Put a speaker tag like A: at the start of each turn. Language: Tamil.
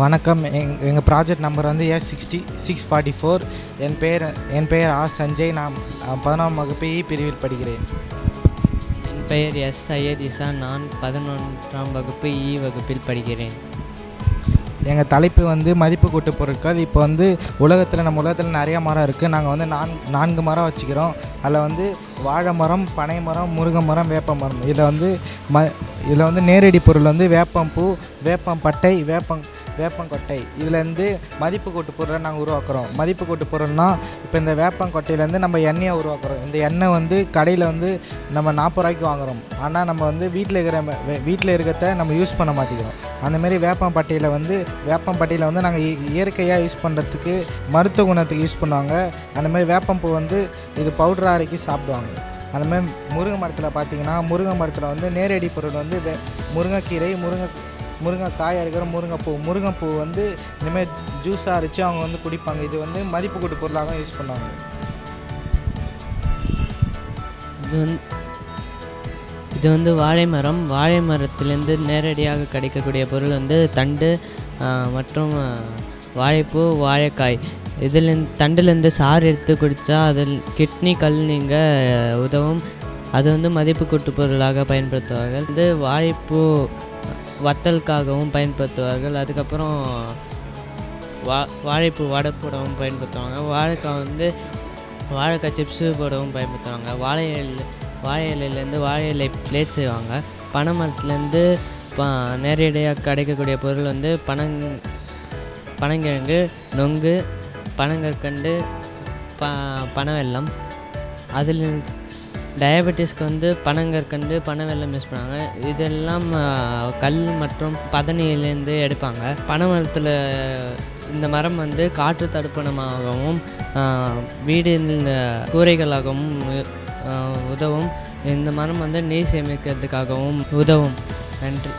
A: வணக்கம். எங்கள் ப்ராஜெக்ட் நம்பர் வந்து S60-644. என் பெயர் சஞ்சய். நான் 11ஆம் வகுப்பு இ பிரிவில் படிக்கிறேன்.
B: என் பெயர் சையத் இசா. நான் 11ஆம் வகுப்பு இ வகுப்பில் படிக்கிறேன்.
A: எங்கள் தலைப்பு வந்து மதிப்பு கூட்டு பொருட்கள். இப்போ வந்து நம்ம உலகத்தில் நிறைய மரம் இருக்குது. நாங்கள் வந்து 4 மரம் வச்சுக்கிறோம். அதில் வந்து வாழை மரம், பனை மரம், முருங்கை மரம், வேப்ப மரம். இதில் வந்து நேரடி பொருள் வந்து வேப்பம்பூ, வேப்பம்பட்டை, வேப்பங்கொட்டை. இதுலேருந்து மதிப்பு கூட்டு பொருளை நாங்கள் உருவாக்குறோம். மதிப்பு கூட்டு பொருள்னால் இப்போ இந்த வேப்பங்கொட்டையிலேருந்து நம்ம எண்ணெயை உருவாக்குறோம். இந்த எண்ணெய் வந்து கடையில் வந்து நம்ம 40 ரூபாய்க்கு வாங்குகிறோம். ஆனால் நம்ம வந்து வீட்டில் இருக்கிறத நம்ம யூஸ் பண்ண மாட்டேங்கிறோம். அந்தமாரி வேப்பம்பட்டையில் வந்து நாங்கள் இயற்கையாக யூஸ் பண்ணுறதுக்கு, மருத்துவ குணத்துக்கு யூஸ் பண்ணுவாங்க. அந்தமாதிரி வேப்பம்பூ வந்து இது பவுடர் அரைக்கி சாப்பிடுவாங்க. அந்தமாதிரி முருங்கை மரத்தில் பார்த்திங்கன்னா, முருங்கை மரத்தில் வந்து நேரடி பொருள் வந்து முருங்கைக்கீரை, முருங்கைக்காய் அரைக்கிற முருங்கைப்பூ வந்து இனிமேல் ஜூஸாக அரைச்சி அவங்க வந்து குடிப்பாங்க. இது வந்து மதிப்பு கூட்டு பொருளாக யூஸ் பண்ணுவாங்க.
B: இது வந்து வாழை மரம். வாழை மரத்துலேருந்து நேரடியாக கிடைக்கக்கூடிய பொருள் வந்து தண்டு மற்றும் வாழைப்பூ, வாழைக்காய். தண்டுலேருந்து சாறு எடுத்து குடித்தா அதில் கிட்னி கல் நீங்க உதவும். அது வந்து மதிப்பு கூட்டு பொருளாக பயன்படுத்துவார்கள். வந்து வாழைப்பூ வத்தலுக்காகவும் பயன்படுத்துவார்கள். அதுக்கப்புறம் வாழைப்பூ வடை போடவும் பயன்படுத்துவாங்க. வாழைக்காய் சிப்ஸு போடவும் பயன்படுத்துவாங்க. வாழை இலையிலேருந்து வாழை இலை பிளேட் செய்வாங்க. பனை மரத்துலேருந்து நேரடியாக கிடைக்கக்கூடிய பொருள் வந்து பனங்கிழங்கு, நொங்கு, பனங்கற்கண்டு, பனவெல்லம். அதில் டயபெட்டிஸ்க்கு வந்து பனங்கற்கண்டு, பனவெல்லம் யூஸ் பண்ணுவாங்க. இதெல்லாம் கல் மற்றும் பதனியிலேருந்து எடுப்பாங்க. பனை மரத்தில் இந்த மரம் வந்து காற்று தடுப்பணமாகவும் வீடின் கூரைகளாகவும் உதவும். இந்த மரம் வந்து நீர் சேமிக்கிறதுக்காகவும் உதவும். நன்றி.